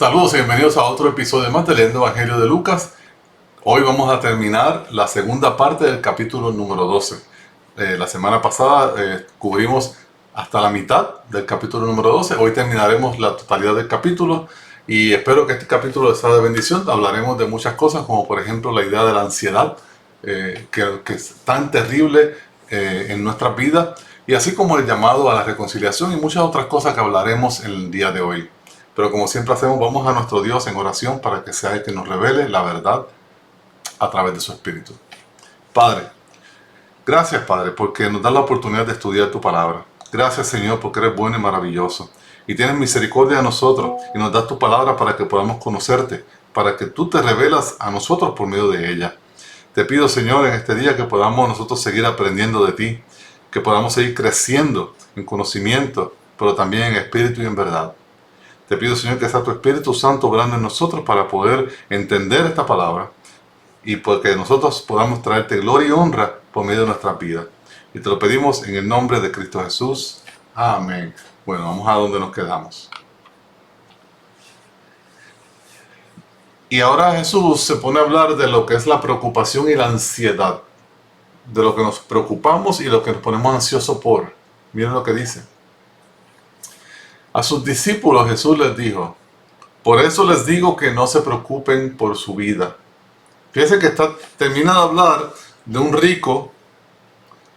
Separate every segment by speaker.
Speaker 1: Saludos y bienvenidos a otro episodio más de Leyendo Evangelio de Lucas. Hoy vamos a terminar la segunda parte del capítulo número 12. La semana pasada cubrimos hasta la mitad del capítulo número 12. Hoy terminaremos la totalidad del capítulo y espero que este capítulo sea de bendición. Hablaremos de muchas cosas, como por ejemplo la idea de la ansiedad, que es tan terrible en nuestras vidas, y así como el llamado a la reconciliación y muchas otras cosas que hablaremos en el día de hoy. Pero como siempre hacemos, vamos a nuestro Dios en oración para que sea el que nos revele la verdad a través de su Espíritu. Padre, gracias Padre, porque nos das la oportunidad de estudiar tu palabra. Gracias Señor, porque eres bueno y maravilloso. Y tienes misericordia de nosotros y nos das tu palabra para que podamos conocerte, para que tú te revelas a nosotros por medio de ella. Te pido Señor en este día que podamos nosotros seguir aprendiendo de ti, que podamos seguir creciendo en conocimiento, pero también en espíritu y en verdad. Te pido, Señor, que sea tu Espíritu Santo obrando en nosotros para poder entender esta palabra y porque nosotros podamos traerte gloria y honra por medio de nuestras vidas. Y te lo pedimos en el nombre de Cristo Jesús. Amén. Bueno, vamos a donde nos quedamos. Y ahora Jesús se pone a hablar de lo que es la preocupación y la ansiedad. De lo que nos preocupamos y lo que nos ponemos ansiosos por. Miren lo que dice. A sus discípulos Jesús les dijo: por eso les digo que no se preocupen por su vida. Fíjense que termina de hablar de un rico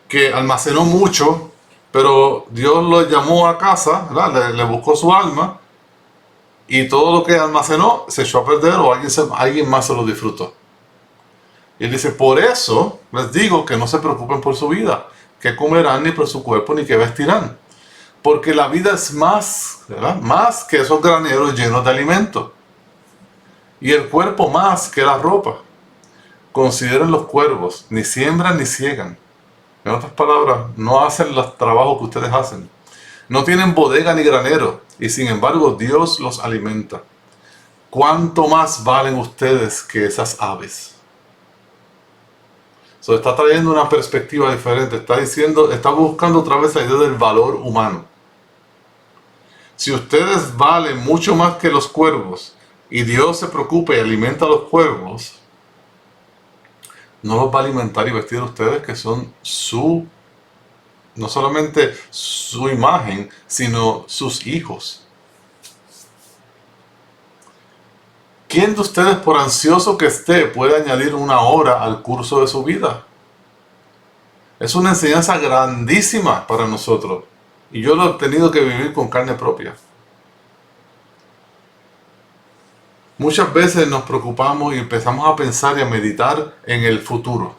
Speaker 1: que almacenó mucho, pero Dios lo llamó a casa, le buscó su alma, y todo lo que almacenó se echó a perder o alguien más se lo disfrutó. Y él dice: por eso les digo que no se preocupen por su vida, qué comerán, ni por su cuerpo, ni qué vestirán. Porque la vida es más, ¿verdad?, más que esos graneros llenos de alimento. Y el cuerpo más que la ropa. Consideren los cuervos, ni siembran ni ciegan. En otras palabras, no hacen los trabajos que ustedes hacen. No tienen bodega ni granero, y sin embargo Dios los alimenta. ¿Cuánto más valen ustedes que esas aves? Está trayendo una perspectiva diferente. Está buscando otra vez la idea del valor humano. Si ustedes valen mucho más que los cuervos y Dios se preocupa y alimenta a los cuervos, ¿no los va a alimentar y vestir a ustedes, que son no solamente su imagen, sino sus hijos? ¿Quién de ustedes, por ansioso que esté, puede añadir una hora al curso de su vida? Es una enseñanza grandísima para nosotros. Y yo lo he tenido que vivir con carne propia. Muchas veces nos preocupamos y empezamos a pensar y a meditar en el futuro.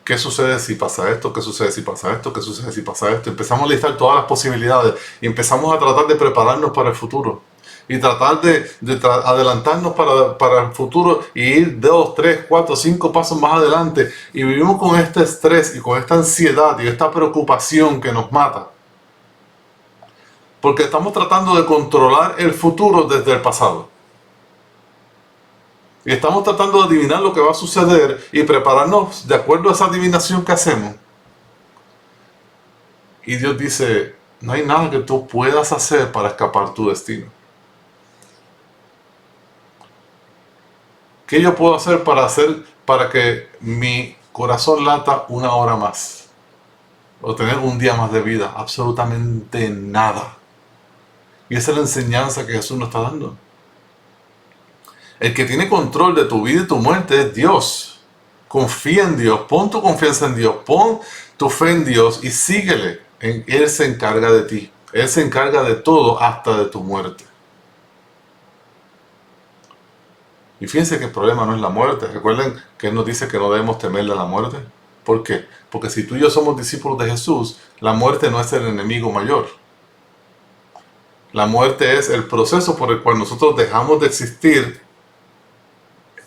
Speaker 1: ¿Qué sucede si pasa esto? ¿Qué sucede si pasa esto? ¿Qué sucede si pasa esto? Empezamos a listar todas las posibilidades y empezamos a tratar de prepararnos para el futuro. Y tratar de adelantarnos para el futuro y ir 2, 3, 4, 5 pasos más adelante. Y vivimos con este estrés y con esta ansiedad y esta preocupación que nos mata. Porque estamos tratando de controlar el futuro desde el pasado. Y estamos tratando de adivinar lo que va a suceder y prepararnos de acuerdo a esa adivinación que hacemos. Y Dios dice: no hay nada que tú puedas hacer para escapar tu destino. ¿Qué yo puedo hacer para que mi corazón lata una hora más? O tener un día más de vida. Absolutamente nada. Y esa es la enseñanza que Jesús nos está dando. El que tiene control de tu vida y tu muerte es Dios. Confía en Dios, pon tu confianza en Dios, pon tu fe en Dios y síguele. Él se encarga de ti. Él se encarga de todo hasta de tu muerte. Y fíjense que el problema no es la muerte. Recuerden que Él nos dice que no debemos temerle a la muerte. ¿Por qué? Porque si tú y yo somos discípulos de Jesús, la muerte no es el enemigo mayor. La muerte es el proceso por el cual nosotros dejamos de existir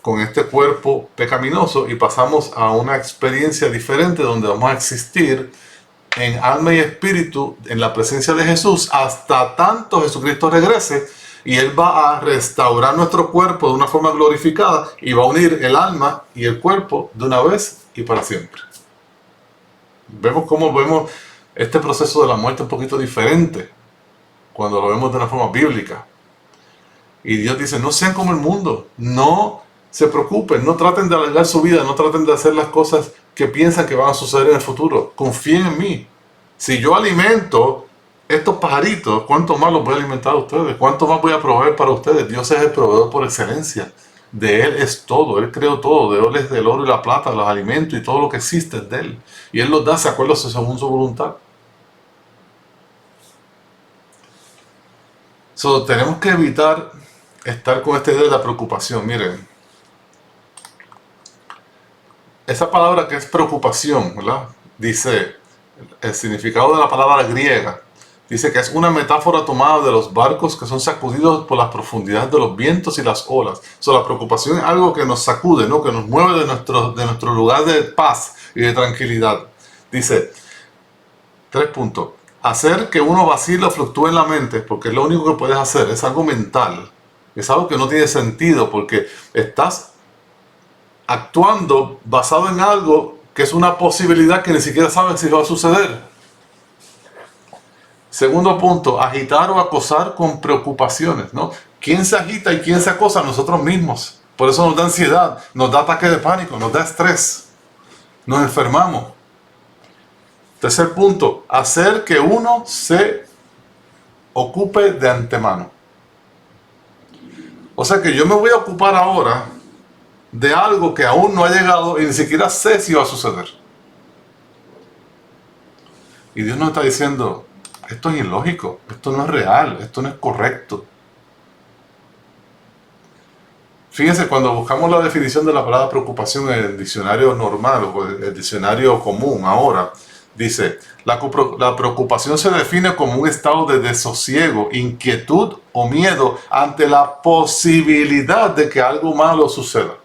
Speaker 1: con este cuerpo pecaminoso y pasamos a una experiencia diferente donde vamos a existir en alma y espíritu en la presencia de Jesús hasta tanto Jesucristo regrese, y Él va a restaurar nuestro cuerpo de una forma glorificada y va a unir el alma y el cuerpo de una vez y para siempre. Vemos este proceso de la muerte un poquito diferente cuando lo vemos de una forma bíblica. Y Dios dice, no sean como el mundo, no se preocupen, no traten de alargar su vida, no traten de hacer las cosas que piensan que van a suceder en el futuro. Confíen en mí. Si yo alimento estos pajaritos, ¿cuánto más los voy a alimentar a ustedes? ¿Cuánto más voy a proveer para ustedes? Dios es el proveedor por excelencia. De Él es todo, Él creó todo, de Él es el oro y la plata, los alimentos y todo lo que existe es de Él. Y Él los da, se acuerda, según su voluntad. Tenemos que evitar estar con esta idea de la preocupación. Miren, esa palabra que es preocupación, ¿verdad? Dice, el significado de la palabra griega, dice que es una metáfora tomada de los barcos que son sacudidos por las profundidades de los vientos y las olas. La preocupación es algo que nos sacude, ¿no? Que nos mueve de nuestro lugar de paz y de tranquilidad. Dice, 3 puntos. Hacer que uno vacile o fluctúe en la mente, porque es lo único que puedes hacer, es algo mental. Es algo que no tiene sentido, porque estás actuando basado en algo que es una posibilidad que ni siquiera sabes si va a suceder. Segundo punto, agitar o acosar con preocupaciones, ¿no? ¿Quién se agita y quién se acosa? Nosotros mismos. Por eso nos da ansiedad, nos da ataque de pánico, nos da estrés, nos enfermamos. Tercer punto, hacer que uno se ocupe de antemano. O sea que yo me voy a ocupar ahora de algo que aún no ha llegado y ni siquiera sé si va a suceder. Y Dios nos está diciendo, esto es ilógico, esto no es real, esto no es correcto. Fíjense, cuando buscamos la definición de la palabra preocupación en el diccionario normal o el diccionario común ahora, dice, la preocupación se define como un estado de desosiego, inquietud o miedo ante la posibilidad de que algo malo suceda.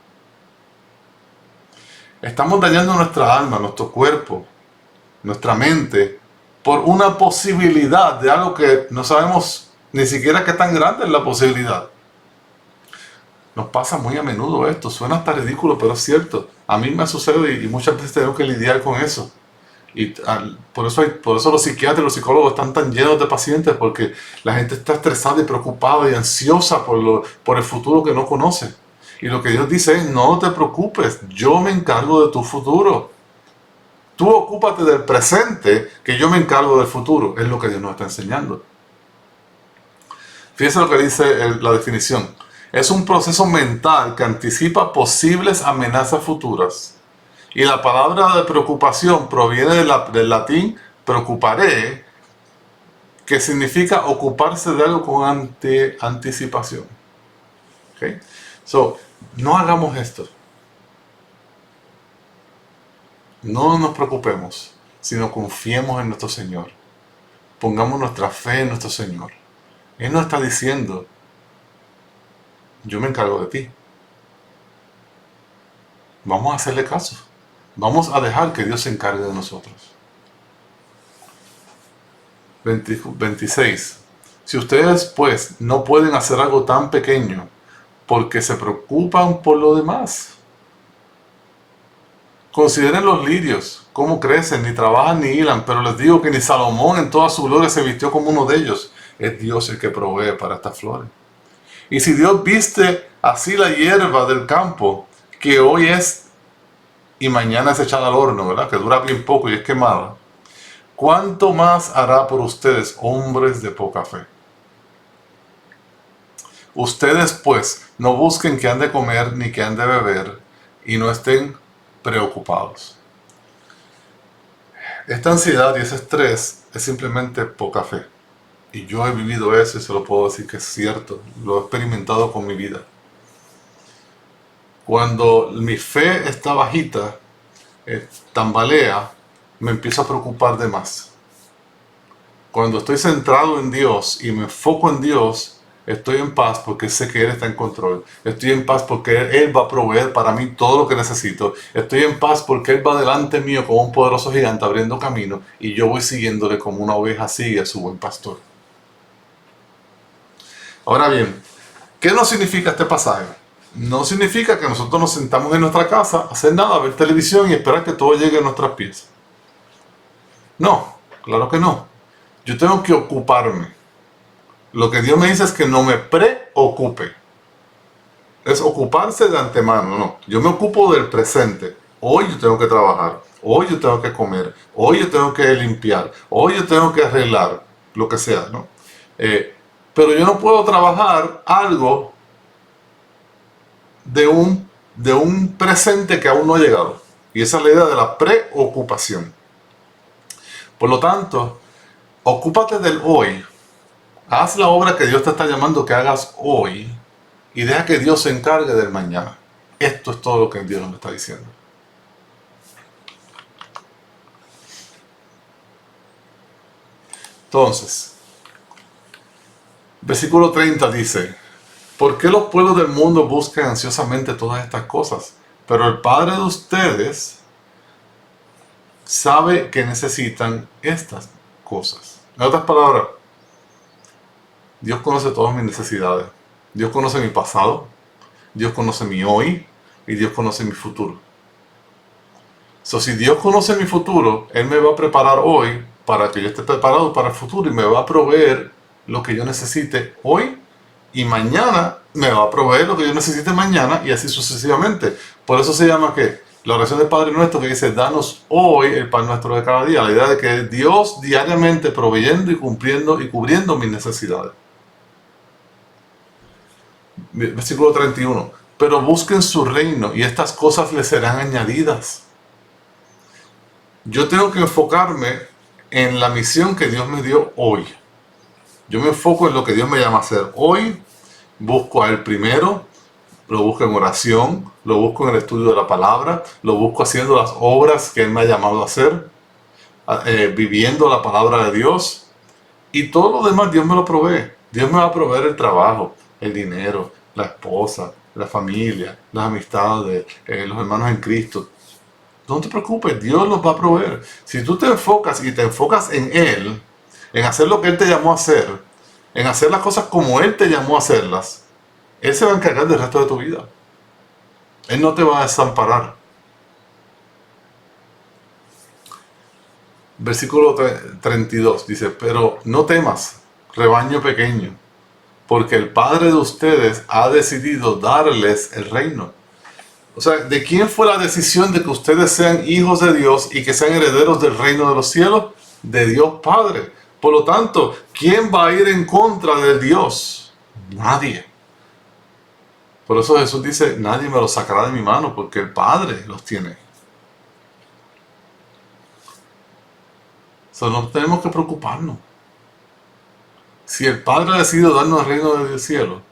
Speaker 1: Estamos dañando nuestra alma, nuestro cuerpo, nuestra mente, por una posibilidad de algo que no sabemos ni siquiera qué tan grande es la posibilidad. Nos pasa muy a menudo esto, suena hasta ridículo, pero es cierto. A mí me ha sucedido y muchas veces tengo que lidiar con eso. Y por eso los psiquiatras y los psicólogos están tan llenos de pacientes, porque la gente está estresada y preocupada y ansiosa por el futuro que no conoce. Y lo que Dios dice es, no te preocupes, yo me encargo de tu futuro. Tú ocúpate del presente, que yo me encargo del futuro. Es lo que Dios nos está enseñando. Fíjense lo que dice la definición. Es un proceso mental que anticipa posibles amenazas futuras. Y la palabra de preocupación proviene del latín preocuparé, que significa ocuparse de algo con anticipación. ¿Okay? No hagamos esto. No nos preocupemos, sino confiemos en nuestro Señor. Pongamos nuestra fe en nuestro Señor. Él nos está diciendo, yo me encargo de ti. Vamos a hacerle caso. Vamos a dejar que Dios se encargue de nosotros. 26. Si ustedes pues no pueden hacer algo tan pequeño porque se preocupan por lo demás. Consideren los lirios, cómo crecen, ni trabajan ni hilan, pero les digo que ni Salomón en toda su gloria se vistió como uno de ellos. Es Dios el que provee para estas flores. Y si Dios viste así la hierba del campo, que hoy es y mañana es echada al horno, ¿verdad? Que dura bien poco y es quemada. ¿Cuánto más hará por ustedes, hombres de poca fe? Ustedes, pues, no busquen qué han de comer ni qué han de beber y no estén preocupados. Esta ansiedad y ese estrés es simplemente poca fe. Y yo he vivido eso y se lo puedo decir que es cierto. Lo he experimentado con mi vida. Cuando mi fe está bajita, tambalea, me empiezo a preocupar de más. Cuando estoy centrado en Dios y me enfoco en Dios, estoy en paz porque sé que Él está en control. Estoy en paz porque Él va a proveer para mí todo lo que necesito. Estoy en paz porque Él va delante mío como un poderoso gigante abriendo camino y yo voy siguiéndole como una oveja sigue a su buen pastor. Ahora bien, ¿qué nos significa este pasaje? No significa que nosotros nos sentamos en nuestra casa, hacer nada, ver televisión y esperar que todo llegue a nuestras pies. No, claro que no. Yo tengo que ocuparme. Lo que Dios me dice es que no me preocupe. Es ocuparse de antemano, no. Yo me ocupo del presente. Hoy yo tengo que trabajar. Hoy yo tengo que comer. Hoy yo tengo que limpiar. Hoy yo tengo que arreglar. Lo que sea, ¿no? Pero yo no puedo trabajar algo de un presente que aún no ha llegado. Y esa es la idea de la preocupación. Por lo tanto, ocúpate del hoy. Haz la obra que Dios te está llamando que hagas hoy y deja que Dios se encargue del mañana. Esto es todo lo que Dios nos está diciendo. Entonces, versículo 30 dice: ¿por qué los pueblos del mundo buscan ansiosamente todas estas cosas? Pero el Padre de ustedes sabe que necesitan estas cosas. En otras palabras, Dios conoce todas mis necesidades. Dios conoce mi pasado, Dios conoce mi hoy y Dios conoce mi futuro. Si Dios conoce mi futuro, Él me va a preparar hoy para que yo esté preparado para el futuro y me va a proveer lo que yo necesite hoy, y mañana me va a proveer lo que yo necesite mañana, y así sucesivamente. Por eso se llama que la oración del Padre Nuestro, que dice: danos hoy el pan nuestro de cada día. La idea de que Dios diariamente proveyendo y cumpliendo y cubriendo mis necesidades. Versículo 31. Pero busquen su reino y estas cosas les serán añadidas. Yo tengo que enfocarme en la misión que Dios me dio hoy. Yo me enfoco en lo que Dios me llama a hacer hoy. Busco a Él primero, lo busco en oración, lo busco en el estudio de la palabra, lo busco haciendo las obras que Él me ha llamado a hacer, viviendo la palabra de Dios, y todo lo demás Dios me lo provee. Dios me va a proveer el trabajo, el dinero, la esposa, la familia, las amistades, los hermanos en Cristo. No te preocupes, Dios los va a proveer. Si tú te enfocas y te enfocas en Él, en hacer lo que Él te llamó a hacer, en hacer las cosas como Él te llamó a hacerlas, Él se va a encargar del resto de tu vida. Él no te va a desamparar. Versículo 32 dice: pero no temas, rebaño pequeño, porque el Padre de ustedes ha decidido darles el reino. O sea, ¿de quién fue la decisión de que ustedes sean hijos de Dios y que sean herederos del reino de los cielos? De Dios Padre. Por lo tanto, ¿quién va a ir en contra de Dios? Nadie. Por eso Jesús dice: nadie me los sacará de mi mano, porque el Padre los tiene. No tenemos que preocuparnos. Si el Padre ha decidido darnos el reino del cielo,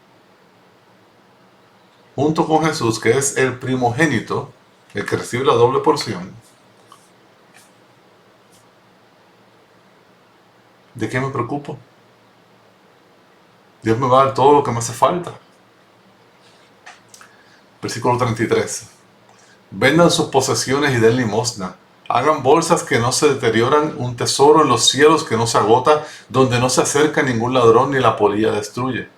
Speaker 1: junto con Jesús, que es el primogénito, el que recibe la doble porción, ¿de qué me preocupo? Dios me va a dar todo lo que me hace falta. Versículo 33. Vendan sus posesiones y den limosna. Hagan bolsas que no se deterioran, un tesoro en los cielos que no se agota, donde no se acerca ningún ladrón ni la polilla destruye.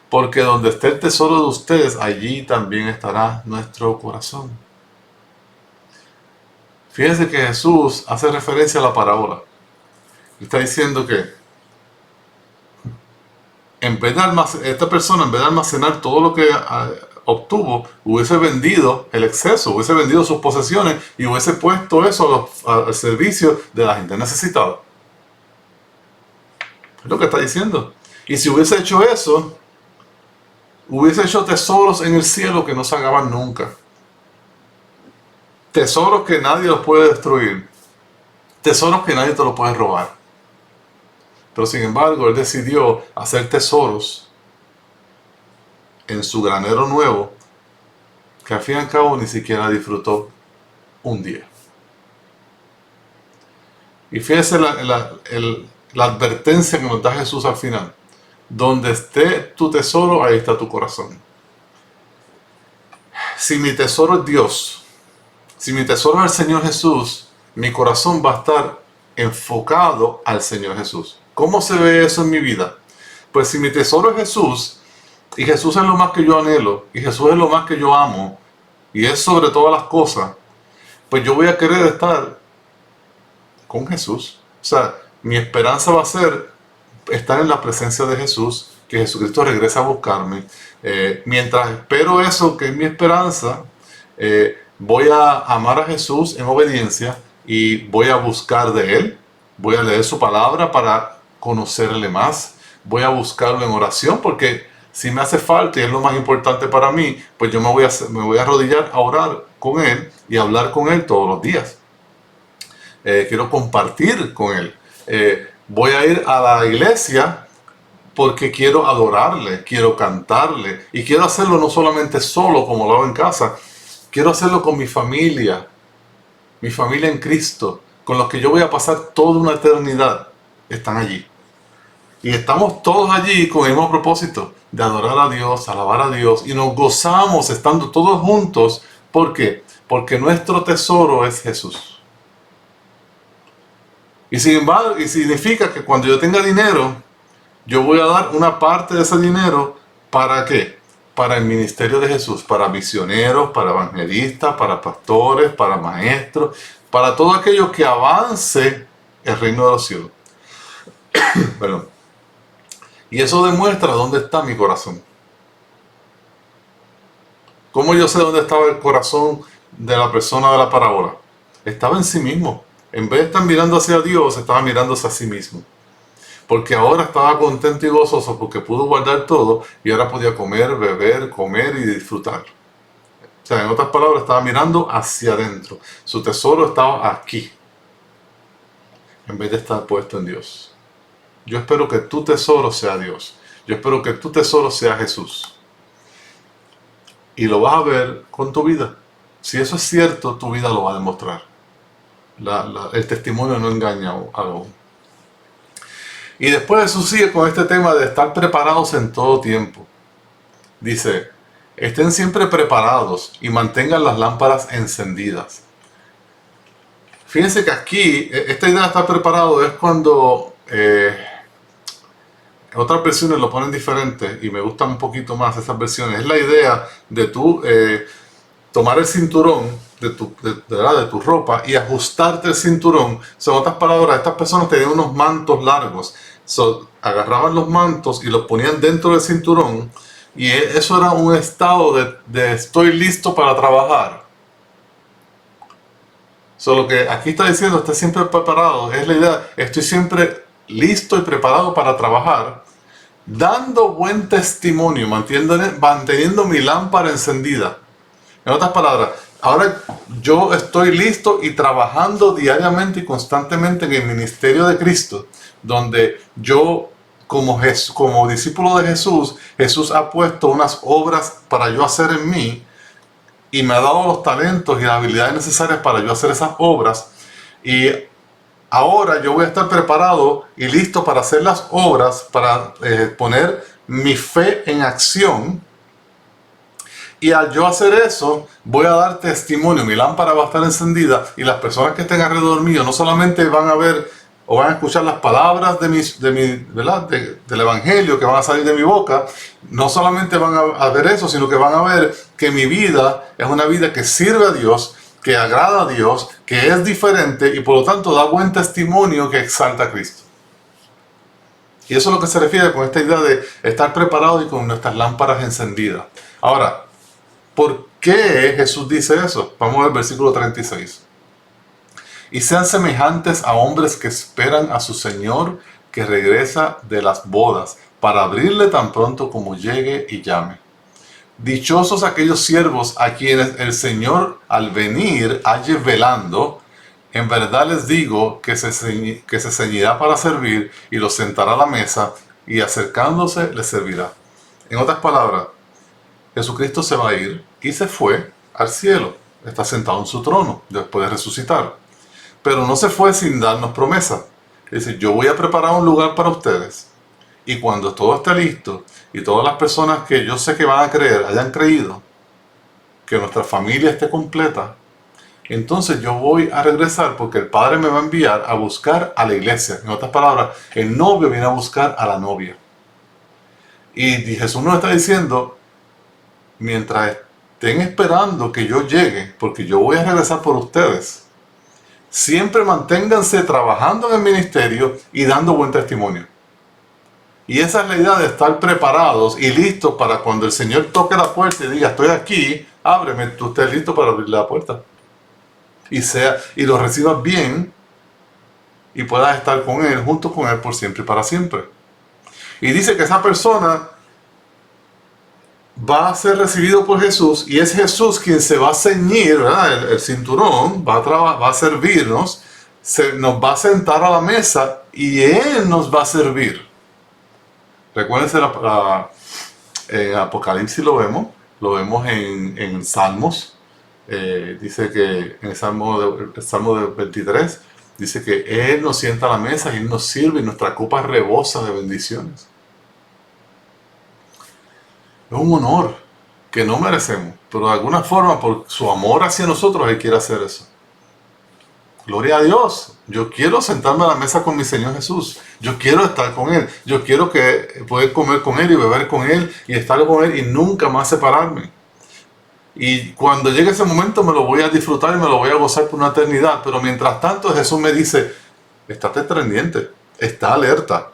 Speaker 1: Porque donde esté el tesoro de ustedes, allí también estará nuestro corazón. Fíjense que Jesús hace referencia a la parábola. Está diciendo que esta persona, en vez de almacenar todo lo que obtuvo, hubiese vendido el exceso, hubiese vendido sus posesiones y hubiese puesto eso al servicio de la gente necesitada. Es lo que está diciendo. Y si hubiese hecho eso, hubiese hecho tesoros en el cielo que no se acaban nunca. Tesoros que nadie los puede destruir. Tesoros que nadie te los puede robar. Pero sin embargo, Él decidió hacer tesoros en su granero nuevo, que al fin y al cabo ni siquiera disfrutó un día. Y fíjese la advertencia que nos da Jesús al final: donde esté tu tesoro, ahí está tu corazón. Si mi tesoro es Dios, si mi tesoro es el Señor Jesús, mi corazón va a estar enfocado al Señor Jesús. ¿Cómo se ve eso en mi vida? Pues si mi tesoro es Jesús, y Jesús es lo más que yo anhelo, y Jesús es lo más que yo amo, y es sobre todas las cosas, pues yo voy a querer estar con Jesús. O sea, mi esperanza va a ser estar en la presencia de Jesús, que Jesucristo regrese a buscarme. Mientras espero eso, que es mi esperanza, voy a amar a Jesús en obediencia y voy a buscar de Él. Voy a leer su palabra para conocerle más. Voy a buscarlo en oración porque si me hace falta y es lo más importante para mí, pues yo me voy a arrodillar a orar con Él y a hablar con Él todos los días. Quiero compartir con Él. Voy a ir a la iglesia porque quiero adorarle, quiero cantarle y quiero hacerlo no solamente solo como lo hago en casa, quiero hacerlo con mi familia en Cristo, con los que yo voy a pasar toda una eternidad, están allí. Y estamos todos allí con el mismo propósito, de adorar a Dios, alabar a Dios, y nos gozamos estando todos juntos. ¿Por qué? Porque nuestro tesoro es Jesús. Y sin embargo, y significa que cuando yo tenga dinero, yo voy a dar una parte de ese dinero, ¿para qué? Para el ministerio de Jesús, para misioneros, para evangelistas, para pastores, para maestros, para todo aquello que avance el reino de los cielos. Perdón. Y eso demuestra dónde está mi corazón. ¿Cómo yo sé dónde estaba el corazón de la persona de la parábola? Estaba en sí mismo. En vez de estar mirando hacia Dios, estaba mirándose a sí mismo. Porque ahora estaba contento y gozoso porque pudo guardar todo y ahora podía comer, beber, comer y disfrutar. O sea, en otras palabras, estaba mirando hacia adentro. Su tesoro estaba aquí, en vez de estar puesto en Dios. Yo espero que tu tesoro sea Dios. Yo espero que tu tesoro sea Jesús. Y lo vas a ver con tu vida. Si eso es cierto, tu vida lo va a demostrar. El testimonio no engaña aún. Y después Jesús sigue con este tema de estar preparados en todo tiempo. Dice, estén siempre preparados y mantengan las lámparas encendidas. Fíjense que aquí, esta idea de estar preparado es cuando otras versiones lo ponen diferente y me gustan un poquito más esas versiones. Es la idea de tú tomar el cinturón de tu ropa y ajustarte el cinturón. Son otras palabras, estas personas tenían unos mantos largos. Agarraban los mantos y los ponían dentro del cinturón y eso era un estado de estoy listo para trabajar. Lo que aquí está diciendo, esté siempre preparado, es la idea, estoy siempre listo y preparado para trabajar, dando buen testimonio, manteniendo mi lámpara encendida. En otras palabras, ahora yo estoy listo y trabajando diariamente y constantemente en el ministerio de Cristo, donde yo, como discípulo de Jesús, Jesús ha puesto unas obras para yo hacer en mí, y me ha dado los talentos y las habilidades necesarias para yo hacer esas obras. Y ahora yo voy a estar preparado y listo para hacer las obras, para poner mi fe en acción. Y al yo hacer eso, voy a dar testimonio. Mi lámpara va a estar encendida y las personas que estén alrededor mío no solamente van a ver o van a escuchar las palabras del Evangelio que van a salir de mi boca, no solamente van a ver eso, sino que van a ver que mi vida es una vida que sirve a Dios, que agrada a Dios, que es diferente y por lo tanto da buen testimonio que exalta a Cristo. Y eso es lo que se refiere con esta idea de estar preparado y con nuestras lámparas encendidas. Ahora, ¿por qué Jesús dice eso? Vamos al versículo 36. Y sean semejantes a hombres que esperan a su Señor que regresa de las bodas, para abrirle tan pronto como llegue y llame. Dichosos aquellos siervos a quienes el Señor al venir halle velando. En verdad les digo que se ceñirá para servir y los sentará a la mesa y acercándose les servirá. En otras palabras, Jesucristo se va a ir y se fue al cielo. Está sentado en su trono después de resucitar. Pero no se fue sin darnos promesa. Dice, yo voy a preparar un lugar para ustedes. Y cuando todo esté listo, y todas las personas que yo sé que van a creer, hayan creído, que nuestra familia esté completa, entonces yo voy a regresar porque el Padre me va a enviar a buscar a la iglesia. En otras palabras, el novio viene a buscar a la novia. Y Jesús nos está diciendo, mientras estén esperando que yo llegue, porque yo voy a regresar por ustedes, siempre manténganse trabajando en el ministerio y dando buen testimonio. Y esa es la idea de estar preparados y listos para cuando el Señor toque la puerta y diga, estoy aquí, ábreme, tú estés listo para abrir la puerta. Y lo recibas bien y puedas estar con Él, junto con Él por siempre y para siempre. Y dice que esa persona va a ser recibido por Jesús y es Jesús quien se va a ceñir, ¿verdad? El cinturón, va a servirnos, nos va a sentar a la mesa y Él nos va a servir. Recuérdense, en Apocalipsis lo vemos en Salmos. Dice que en el Salmo de 23, dice que Él nos sienta a la mesa y Él nos sirve y nuestra copa rebosa de bendiciones. Es un honor que no merecemos, pero de alguna forma, por su amor hacia nosotros, Él quiere hacer eso. Gloria a Dios. Yo quiero sentarme a la mesa con mi Señor Jesús. Yo quiero estar con Él. Yo quiero poder comer con Él y beber con Él y estar con Él y nunca más separarme. Y cuando llegue ese momento me lo voy a disfrutar y me lo voy a gozar por una eternidad. Pero mientras tanto Jesús me dice, estate pendiente, está alerta.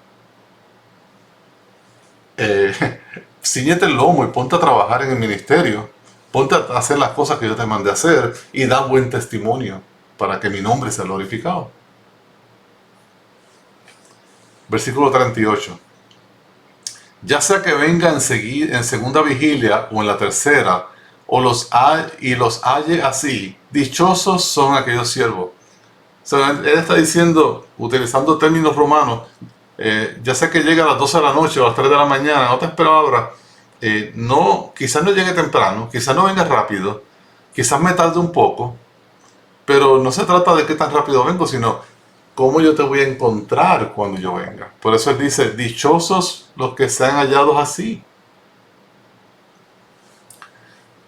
Speaker 1: Cíñete el lomo y ponte a trabajar en el ministerio. Ponte a hacer las cosas que yo te mandé a hacer y da buen testimonio para que mi nombre sea glorificado. Versículo 38. Ya sea que venga en segunda vigilia o en la tercera, los halle así, dichosos son aquellos siervos. O sea, él está diciendo, utilizando términos romanos, ya sea que llegue a las 12 de la noche o a las 3 de la mañana, no te espero ahora, quizás no llegue temprano, quizás no venga rápido, quizás me tarde un poco, pero no se trata de qué tan rápido vengo, sino cómo yo te voy a encontrar cuando yo venga. Por eso él dice, dichosos los que sean hallados así.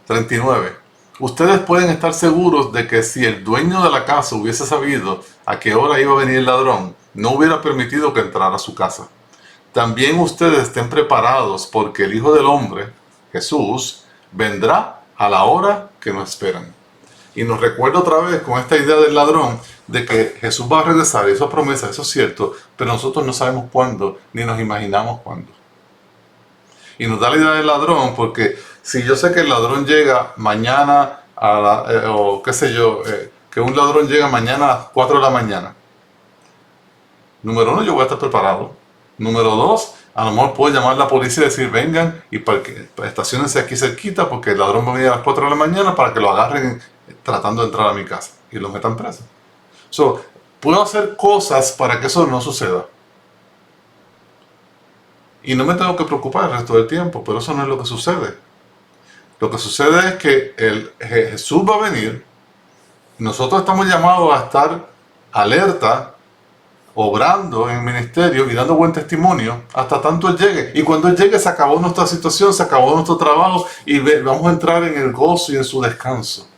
Speaker 1: 39. Ustedes pueden estar seguros de que si el dueño de la casa hubiese sabido a qué hora iba a venir el ladrón, no hubiera permitido que entrara a su casa. También ustedes estén preparados porque el Hijo del Hombre, Jesús, vendrá a la hora que no esperan. Y nos recuerda otra vez con esta idea del ladrón de que Jesús va a regresar, y eso es promesa, eso es cierto, pero nosotros no sabemos cuándo, ni nos imaginamos cuándo. Y nos da la idea del ladrón porque si yo sé que el ladrón llega mañana o qué sé yo, que un ladrón llega mañana a las 4 de la mañana. Número 1, yo voy a estar preparado. Número 2, a lo mejor puedo llamar a la policía y decir, vengan y estaciónense aquí cerquita porque el ladrón va a venir a las 4 de la mañana para que lo agarren tratando de entrar a mi casa y lo metan preso. Puedo hacer cosas para que eso no suceda. Y no me tengo que preocupar el resto del tiempo, pero eso no es lo que sucede. Lo que sucede es que Jesús va a venir. Nosotros estamos llamados a estar alerta, obrando en el ministerio y dando buen testimonio hasta tanto Él llegue. Y cuando Él llegue se acabó nuestra situación, se acabó nuestro trabajo y vamos a entrar en el gozo y en su descanso.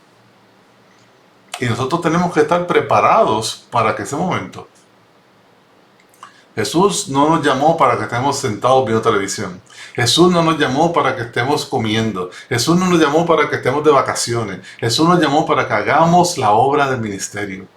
Speaker 1: Y nosotros tenemos que estar preparados para que ese momento. Jesús no nos llamó para que estemos sentados viendo televisión. Jesús no nos llamó para que estemos comiendo. Jesús no nos llamó para que estemos de vacaciones. Jesús nos llamó para que hagamos la obra del ministerio.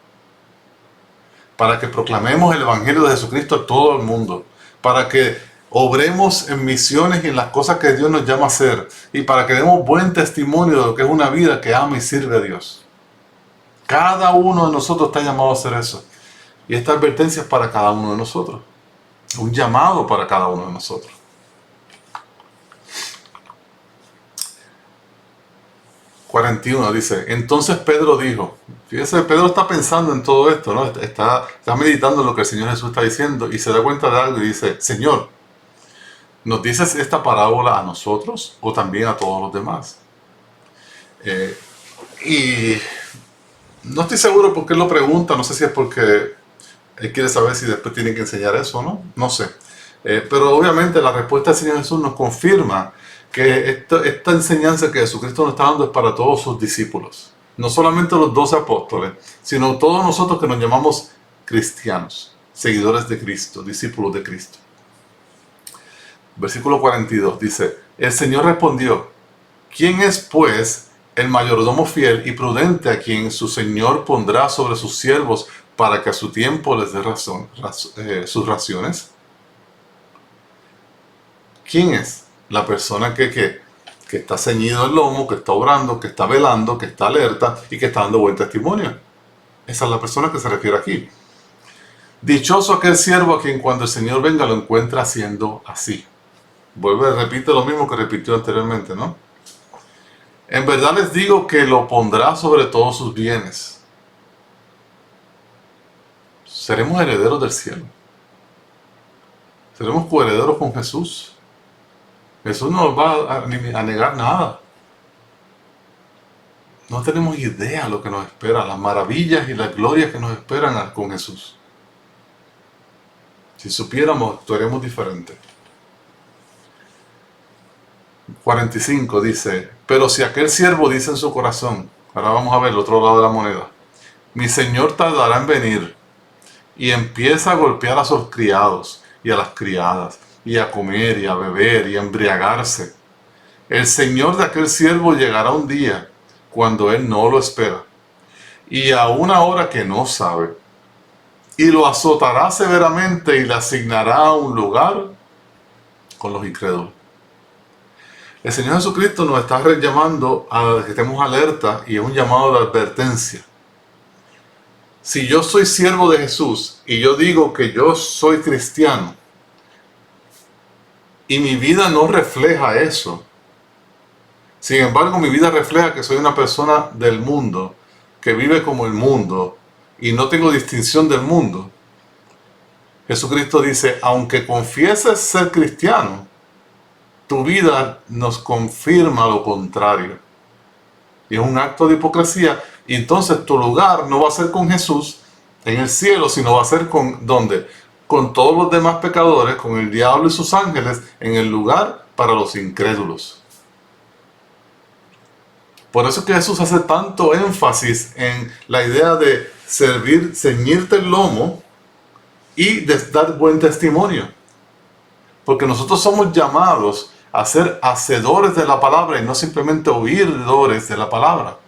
Speaker 1: Para que proclamemos el Evangelio de Jesucristo a todo el mundo. Para que obremos en misiones y en las cosas que Dios nos llama a hacer. Y para que demos buen testimonio de lo que es una vida que ama y sirve a Dios. Cada uno de nosotros está llamado a hacer eso. Y esta advertencia es para cada uno de nosotros. Un llamado para cada uno de nosotros. 41 dice, entonces Pedro dijo, fíjese, Pedro está pensando en todo esto, ¿no? Está meditando en lo que el Señor Jesús está diciendo y se da cuenta de algo y dice, Señor, ¿nos dices esta parábola a nosotros o también a todos los demás? Y no estoy seguro por qué lo pregunta, no sé si es porque él quiere saber si después tiene que enseñar eso o no, no sé. Pero obviamente la respuesta del Señor Jesús nos confirma que esta enseñanza que Jesucristo nos está dando es para todos sus discípulos. No solamente los 12 apóstoles, sino todos nosotros que nos llamamos cristianos, seguidores de Cristo, discípulos de Cristo. Versículo 42 dice, el Señor respondió, ¿quién es pues el mayordomo fiel y prudente a quien su Señor pondrá sobre sus siervos para que a su tiempo les dé sus raciones? ¿Quién es? La persona que está ceñido el lomo, que está obrando, que está velando, que está alerta y que está dando buen testimonio. Esa es la persona que se refiere aquí. Dichoso aquel siervo a quien cuando el Señor venga lo encuentra haciendo así. Vuelve, repite lo mismo que repitió anteriormente, ¿no? En verdad les digo que lo pondrá sobre todos sus bienes. Seremos herederos del cielo. Seremos coherederos con Jesús. Jesús no nos va a negar nada. No tenemos idea de lo que nos espera, las maravillas y las glorias que nos esperan con Jesús. Si supiéramos, actuaríamos diferente. 45 dice, pero si aquel siervo dice en su corazón, ahora vamos a ver el otro lado de la moneda, mi señor tardará en venir, y empieza a golpear a sus criados y a las criadas, y a comer y a beber y a embriagarse. El señor de aquel siervo llegará un día cuando él no lo espera, y a una hora que no sabe, y lo azotará severamente y le asignará un lugar con los incrédulos. El Señor Jesucristo nos está llamando a que estemos alerta y es un llamado de advertencia. Si yo soy siervo de Jesús y yo digo que yo soy cristiano y mi vida no refleja eso, sin embargo mi vida refleja que soy una persona del mundo, que vive como el mundo y no tengo distinción del mundo, Jesucristo dice, aunque confieses ser cristiano, tu vida nos confirma lo contrario. Y es un acto de hipocresía. Y entonces tu lugar no va a ser con Jesús en el cielo, sino va a ser con ¿dónde? Con todos los demás pecadores, con el diablo y sus ángeles, en el lugar para los incrédulos. Por eso es que Jesús hace tanto énfasis en la idea de servir, ceñirte el lomo y de dar buen testimonio. Porque nosotros somos llamados a ser hacedores de la palabra y no simplemente oidores de la palabra.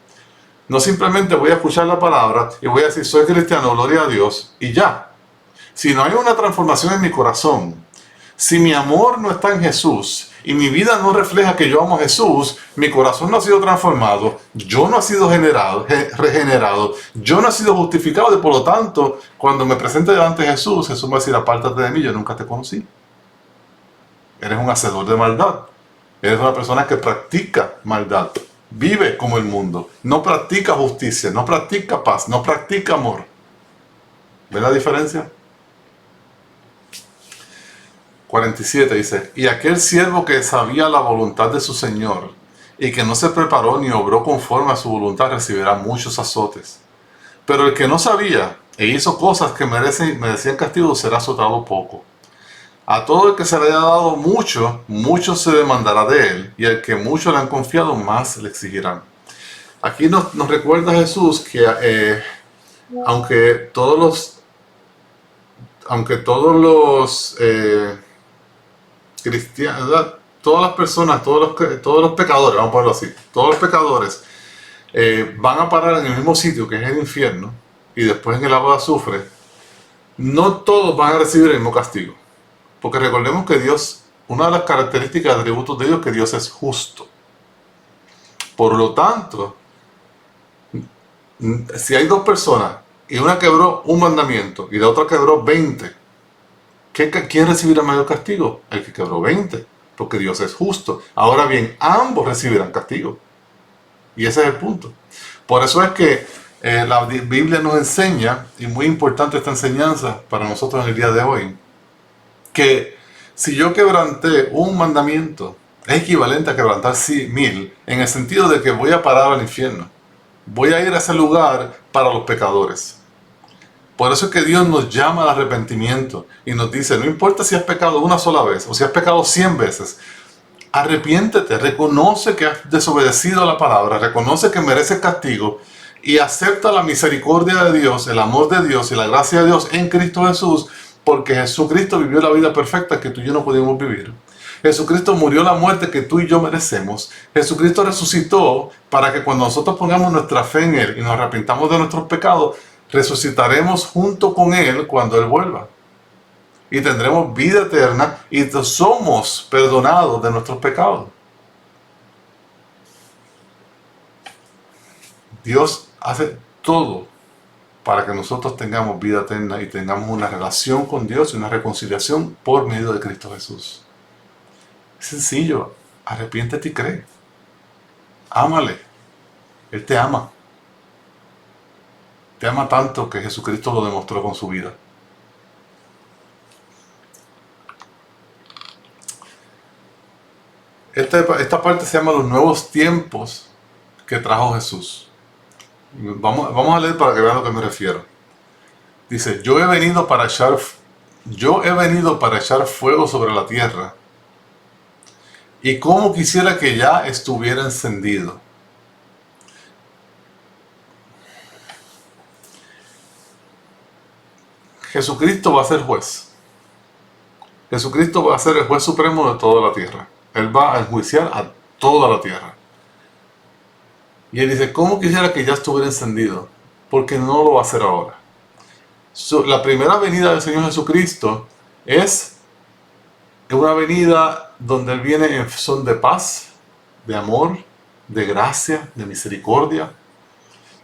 Speaker 1: No simplemente voy a escuchar la palabra y voy a decir soy cristiano, gloria a Dios y ya. Si no hay una transformación en mi corazón, si mi amor no está en Jesús y mi vida no refleja que yo amo a Jesús, mi corazón no ha sido transformado, yo no he sido regenerado, yo no he sido justificado y por lo tanto, cuando me presente delante de Jesús, Jesús me va a decir apártate de mí, yo nunca te conocí. Eres un hacedor de maldad. Eres una persona que practica maldad. Vive como el mundo. No practica justicia, no practica paz, no practica amor. ¿Ven la diferencia? 47 dice, y aquel siervo que sabía la voluntad de su Señor y que no se preparó ni obró conforme a su voluntad recibirá muchos azotes. Pero el que no sabía e hizo cosas que merecían castigo será azotado poco. A todo el que se le haya dado mucho, mucho se demandará de él, y al que mucho le han confiado, más le exigirán. Aquí nos recuerda Jesús que aunque todos los cristianos, ¿verdad? Todas las personas, todos los pecadores, vamos a ponerlo así, todos los pecadores van a parar en el mismo sitio que es el infierno, y después en el lago de azufre, no todos van a recibir el mismo castigo. Porque recordemos que Dios, una de las características, atributos de Dios, es que Dios es justo. Por lo tanto, si hay dos personas y una quebró un mandamiento y la otra quebró 20, ¿quién recibirá mayor castigo? El que quebró 20, porque Dios es justo. Ahora bien, ambos recibirán castigo. Y ese es el punto. Por eso es que la Biblia nos enseña, y muy importante esta enseñanza para nosotros en el día de hoy, que si yo quebranté un mandamiento, es equivalente a quebrantar 1000, en el sentido de que voy a parar al infierno. Voy a ir a ese lugar para los pecadores. Por eso es que Dios nos llama al arrepentimiento y nos dice, no importa si has pecado una sola vez o si has pecado 100 veces, arrepiéntete, reconoce que has desobedecido a la palabra, reconoce que mereces castigo y acepta la misericordia de Dios, el amor de Dios y la gracia de Dios en Cristo Jesús, porque Jesucristo vivió la vida perfecta que tú y yo no pudimos vivir. Jesucristo murió la muerte que tú y yo merecemos. Jesucristo resucitó para que cuando nosotros pongamos nuestra fe en Él y nos arrepintamos de nuestros pecados, resucitaremos junto con Él cuando Él vuelva. y tendremos vida eterna y somos perdonados de nuestros pecados. Dios hace todo para que nosotros tengamos vida eterna y tengamos una relación con Dios y una reconciliación por medio de Cristo Jesús. Es sencillo, arrepiéntete y cree. Ámale, Él te ama. Te ama tanto que Jesucristo lo demostró con su vida. Esta parte se llama los nuevos tiempos que trajo Jesús. Vamos a leer para que vean a lo que me refiero. Dice, yo he venido para echar fuego sobre la tierra, y como quisiera que ya estuviera encendido. Jesucristo va a ser juez. Jesucristo va a ser el juez supremo de toda la tierra. Él va a enjuiciar a toda la tierra. Y él dice, ¿cómo quisiera que ya estuviera encendido? Porque no lo va a hacer ahora. La primera venida del Señor Jesucristo es una venida donde Él viene en son de paz, de amor, de gracia, de misericordia.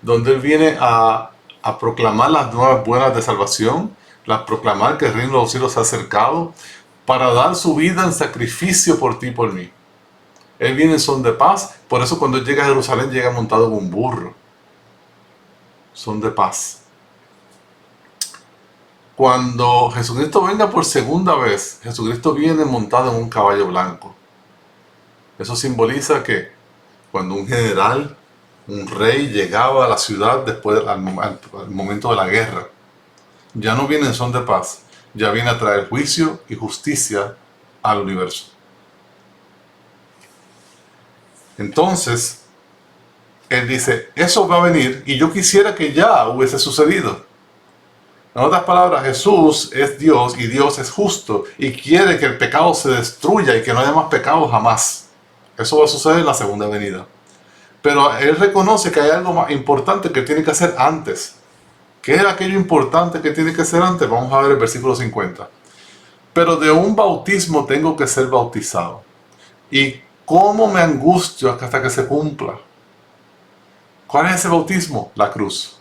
Speaker 1: Donde Él viene a proclamar las nuevas buenas de salvación, proclamar que el reino de los cielos se ha acercado, para dar su vida en sacrificio por ti y por mí. Él viene en son de paz, por eso cuando Él llega a Jerusalén llega montado en un burro. Son de paz. Cuando Jesucristo venga por segunda vez, Jesucristo viene montado en un caballo blanco. Eso simboliza que cuando un general, un rey llegaba a la ciudad después al momento de la guerra, ya no viene en son de paz, ya viene a traer juicio y justicia al universo. Entonces, Él dice, eso va a venir y yo quisiera que ya hubiese sucedido. En otras palabras, Jesús es Dios y Dios es justo y quiere que el pecado se destruya y que no haya más pecado jamás. Eso va a suceder en la segunda venida. Pero Él reconoce que hay algo más importante que tiene que hacer antes. ¿Qué es aquello importante que tiene que hacer antes? Vamos a ver el versículo 50. Pero de un bautismo tengo que ser bautizado. ¿Y cómo me angustio hasta que se cumpla? ¿Cuál es ese bautismo? La cruz.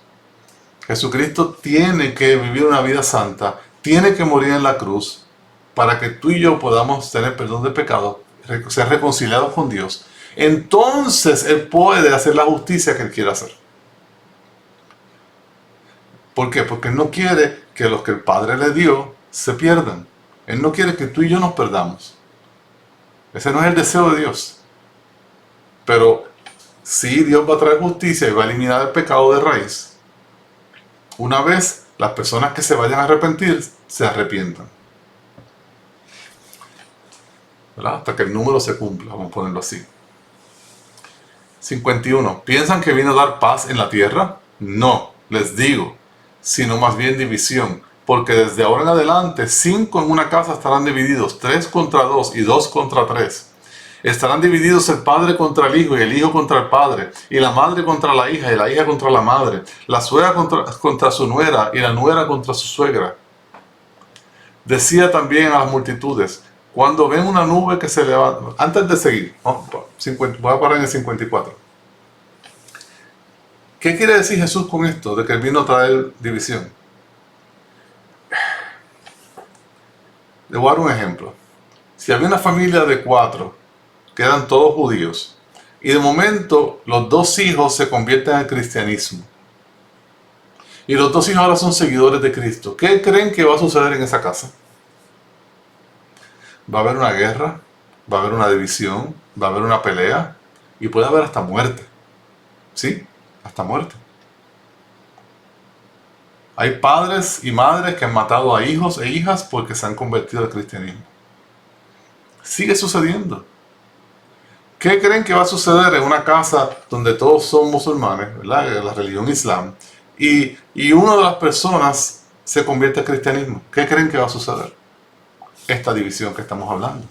Speaker 1: Jesucristo tiene que vivir una vida santa, tiene que morir en la cruz para que tú y yo podamos tener perdón de pecado, ser reconciliados con Dios. Entonces Él puede hacer la justicia que Él quiere hacer. ¿Por qué? Porque Él no quiere que los que el Padre le dio se pierdan. Él no quiere que tú y yo nos perdamos. Ese no es el deseo de Dios. Pero sí, Dios va a traer justicia y va a eliminar el pecado de raíz. Una vez las personas que se vayan a arrepentir, se arrepientan. ¿Verdad? Hasta que el número se cumpla, vamos a ponerlo así. 51. ¿Piensan que vino a dar paz en la tierra? No, les digo, sino más bien división. Porque desde ahora en adelante, 5 en una casa estarán divididos, 3 contra 2 y 2 contra 3. Estarán divididos el padre contra el hijo y el hijo contra el padre, y la madre contra la hija y la hija contra la madre, la suegra contra su nuera y la nuera contra su suegra. Decía también a las multitudes, cuando ven una nube que se levanta, antes de seguir, voy a parar en el 54. ¿Qué quiere decir Jesús con esto de que Él vino a traer división? Le voy a dar un ejemplo. Si había una familia de 4, que eran todos judíos, y de momento los 2 hijos se convierten al cristianismo, y los 2 hijos ahora son seguidores de Cristo, ¿qué creen que va a suceder en esa casa? Va a haber una guerra, va a haber una división, va a haber una pelea, y puede haber hasta muerte. ¿Sí? Hasta muerte. Hay padres y madres que han matado a hijos e hijas porque se han convertido al cristianismo. Sigue sucediendo. ¿Qué creen que va a suceder en una casa donde todos son musulmanes, ¿verdad? La religión islam, y una de las personas se convierte al cristianismo? ¿Qué creen que va a suceder? Esta división que estamos hablando.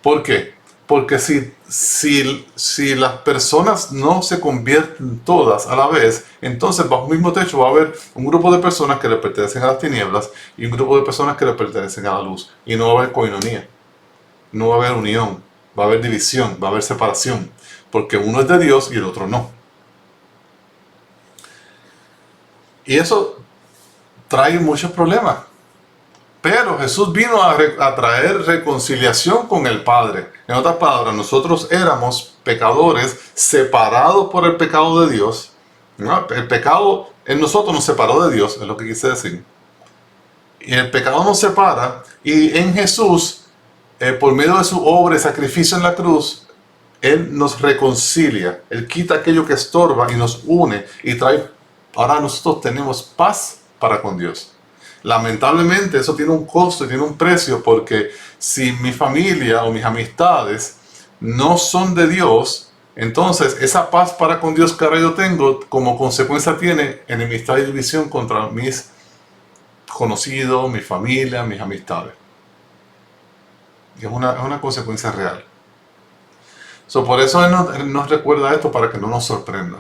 Speaker 1: ¿Por qué? Porque si las personas no se convierten todas a la vez, entonces bajo un mismo techo va a haber un grupo de personas que le pertenecen a las tinieblas y un grupo de personas que le pertenecen a la luz. Y no va a haber coinonía, no va a haber unión, va a haber división, va a haber separación. Porque uno es de Dios y el otro no. Y eso trae muchos problemas. Pero Jesús vino a traer reconciliación con el Padre. En otras palabras, nosotros éramos pecadores separados por el pecado de Dios. ¿No? El pecado en nosotros nos separó de Dios, es lo que quise decir. Y el pecado nos separa. Y en Jesús, por medio de su obra y sacrificio en la cruz, Él nos reconcilia. Él quita aquello que estorba y nos une y trae. Ahora nosotros tenemos paz para con Dios. Lamentablemente eso tiene un costo y tiene un precio, porque si mi familia o mis amistades no son de Dios, entonces esa paz para con Dios que ahora yo tengo, como consecuencia tiene enemistad y división contra mis conocidos, mi familia, mis amistades. Y es una consecuencia real. Por eso Él nos recuerda esto, para que no nos sorprenda.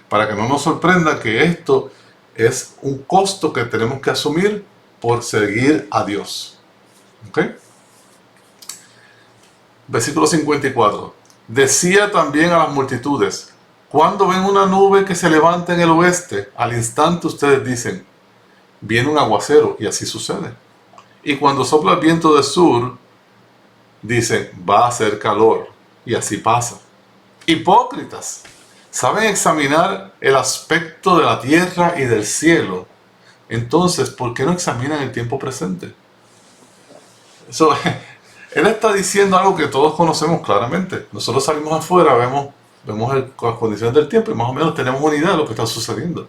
Speaker 1: Para que no nos sorprenda que esto es un costo que tenemos que asumir por seguir a Dios. ¿Ok? Versículo 54. Decía también a las multitudes: cuando ven una nube que se levanta en el oeste, al instante ustedes dicen: viene un aguacero, y así sucede. Y cuando sopla el viento del sur, dicen: va a hacer calor, y así pasa. Hipócritas, saben examinar el aspecto de la tierra y del cielo. Entonces, ¿por qué no examinan el tiempo presente? Él está diciendo algo que todos conocemos claramente. Nosotros salimos afuera, vemos las condiciones del tiempo y más o menos tenemos una idea de lo que está sucediendo.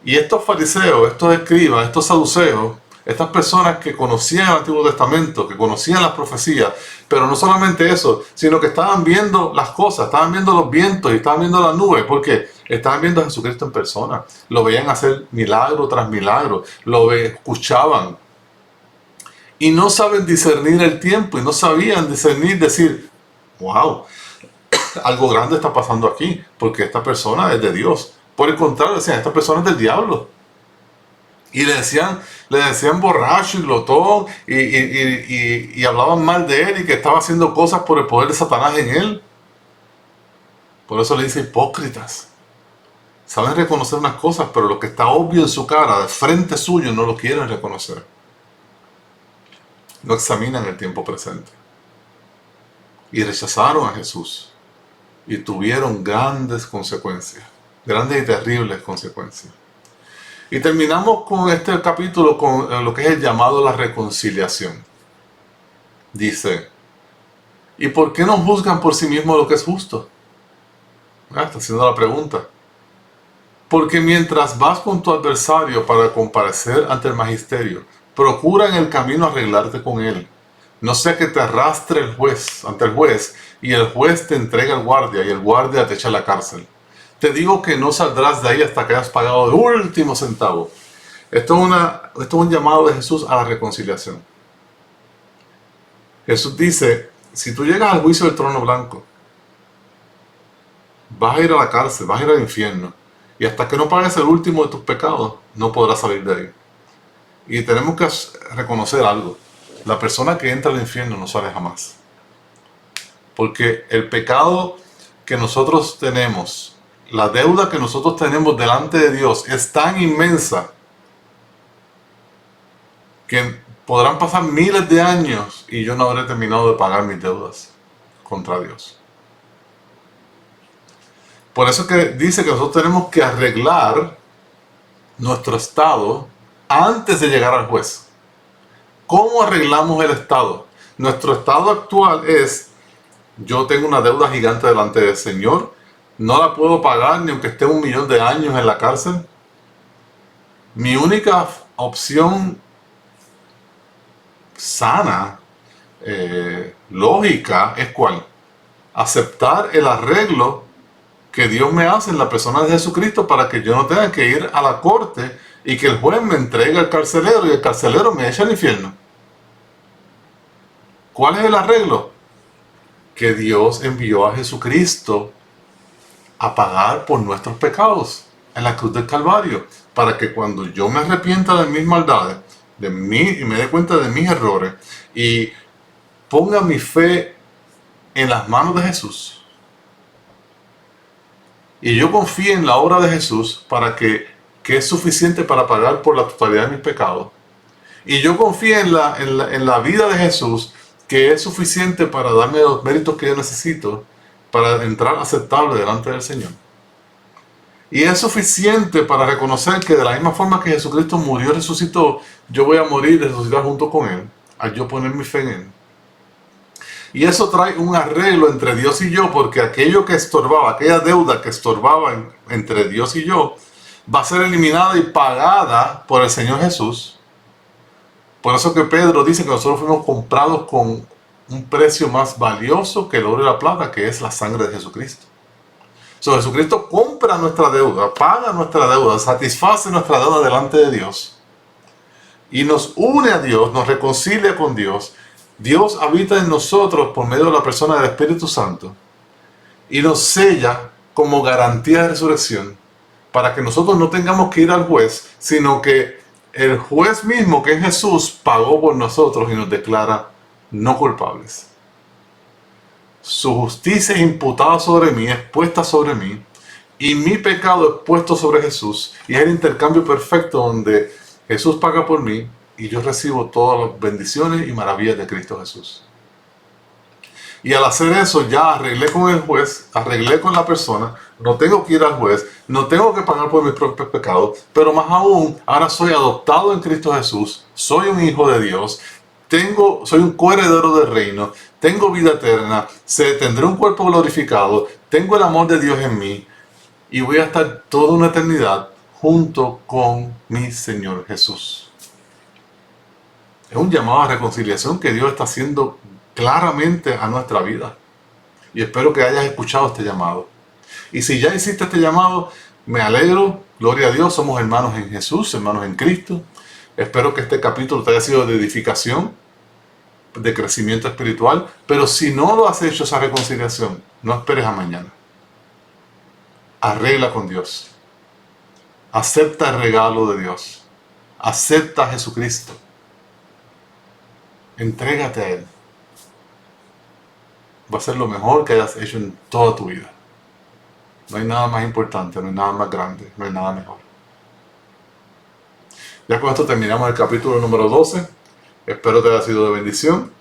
Speaker 1: Y estos fariseos, estos escribas, estos saduceos, estas personas que conocían el Antiguo Testamento, que conocían las profecías, pero no solamente eso, sino que estaban viendo las cosas, estaban viendo los vientos y estaban viendo las nubes, porque estaban viendo a Jesucristo en persona. Lo veían hacer milagro tras milagro, escuchaban. Y no saben discernir el tiempo, y no sabían discernir, decir: wow, algo grande está pasando aquí, porque esta persona es de Dios. Por el contrario, decían: esta persona es del diablo. Y le decían borracho y glotón, y hablaban mal de él, y que estaba haciendo cosas por el poder de Satanás en él. Por eso le dice hipócritas. Saben reconocer unas cosas, pero lo que está obvio en su cara, de frente suyo, no lo quieren reconocer. No examinan el tiempo presente. Y rechazaron a Jesús. Y tuvieron grandes consecuencias. Grandes y terribles consecuencias. Y terminamos con este capítulo con lo que es el llamado a la reconciliación. Dice: ¿y por qué no juzgan por sí mismos lo que es justo? Está haciendo la pregunta. Porque mientras vas con tu adversario para comparecer ante el magisterio, procura en el camino arreglarte con él. No sea que te arrastre ante el juez, y el juez te entrega al guardia, y el guardia te echa a la cárcel. Te digo que no saldrás de ahí hasta que hayas pagado el último centavo. Esto es un llamado de Jesús a la reconciliación. Jesús dice: si tú llegas al juicio del trono blanco, vas a ir a la cárcel, vas a ir al infierno. Y hasta que no pagues el último de tus pecados, no podrás salir de ahí. Y tenemos que reconocer algo. La persona que entra al infierno no sale jamás. Porque el pecado que nosotros tenemos, la deuda que nosotros tenemos delante de Dios es tan inmensa que podrán pasar miles de años y yo no habré terminado de pagar mis deudas contra Dios. Por eso que dice que nosotros tenemos que arreglar nuestro estado antes de llegar al juez. ¿Cómo arreglamos el estado? Nuestro estado actual es: yo tengo una deuda gigante delante del Señor, no la puedo pagar ni aunque esté 1.000.000 de años en la cárcel. Mi única opción sana, lógica, es ¿cuál? Aceptar el arreglo que Dios me hace en la persona de Jesucristo, para que yo no tenga que ir a la corte y que el juez me entregue al carcelero y el carcelero me eche al infierno. ¿Cuál es el arreglo? que Dios envió a Jesucristo a pagar por nuestros pecados en la cruz del Calvario, para que cuando yo me arrepienta de mis maldades, de mí, y me dé cuenta de mis errores, y ponga mi fe en las manos de Jesús, y yo confíe en la obra de Jesús para que es suficiente para pagar por la totalidad de mis pecados, y yo confíe en la vida de Jesús, que es suficiente para darme los méritos que yo necesito para entrar aceptable delante del Señor. Y es suficiente para reconocer que de la misma forma que Jesucristo murió y resucitó, yo voy a morir y resucitar junto con Él, al yo poner mi fe en Él. Y eso trae un arreglo entre Dios y yo, porque aquello que estorbaba, aquella deuda que estorbaba entre Dios y yo, va a ser eliminada y pagada por el Señor Jesús. Por eso que Pedro dice que nosotros fuimos comprados con un precio más valioso que el oro y la plata, que es la sangre de Jesucristo. Jesucristo compra nuestra deuda, paga nuestra deuda, satisface nuestra deuda delante de Dios y nos une a Dios, nos reconcilia con Dios. Dios habita en nosotros por medio de la persona del Espíritu Santo y nos sella como garantía de resurrección para que nosotros no tengamos que ir al juez, sino que el juez mismo, que es Jesús, pagó por nosotros y nos declara no culpables. Su justicia es imputada sobre mí, es puesta sobre mí, y mi pecado es puesto sobre Jesús, y es el intercambio perfecto donde Jesús paga por mí y yo recibo todas las bendiciones y maravillas de Cristo Jesús. Y al hacer eso ya arreglé con el juez, arreglé con la persona, no tengo que ir al juez, no tengo que pagar por mis propios pecados, pero más aún, ahora soy adoptado en Cristo Jesús, soy un hijo de Dios, soy un coheredero del reino, tengo vida eterna, tendré un cuerpo glorificado, tengo el amor de Dios en mí y voy a estar toda una eternidad junto con mi Señor Jesús. Es un llamado a reconciliación que Dios está haciendo claramente a nuestra vida. Y espero que hayas escuchado este llamado. Y si ya hiciste este llamado, me alegro, gloria a Dios, somos hermanos en Jesús, hermanos en Cristo. Espero que este capítulo te haya sido de edificación, de crecimiento espiritual, pero si no lo has hecho esa reconciliación, no esperes a mañana. Arregla con Dios. Acepta el regalo de Dios. Acepta a Jesucristo. Entrégate a Él. Va a ser lo mejor que hayas hecho en toda tu vida. No hay nada más importante, no hay nada más grande, no hay nada mejor. Ya con esto terminamos el capítulo número 12. Espero te haya sido de bendición.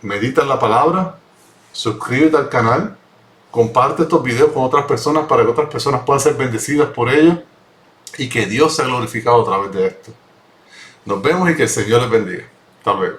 Speaker 1: Medita en la palabra. Suscríbete al canal. Comparte estos videos con otras personas para que otras personas puedan ser bendecidas por ellos y que Dios sea glorificado a través de esto. Nos vemos y que el Señor les bendiga. Hasta luego.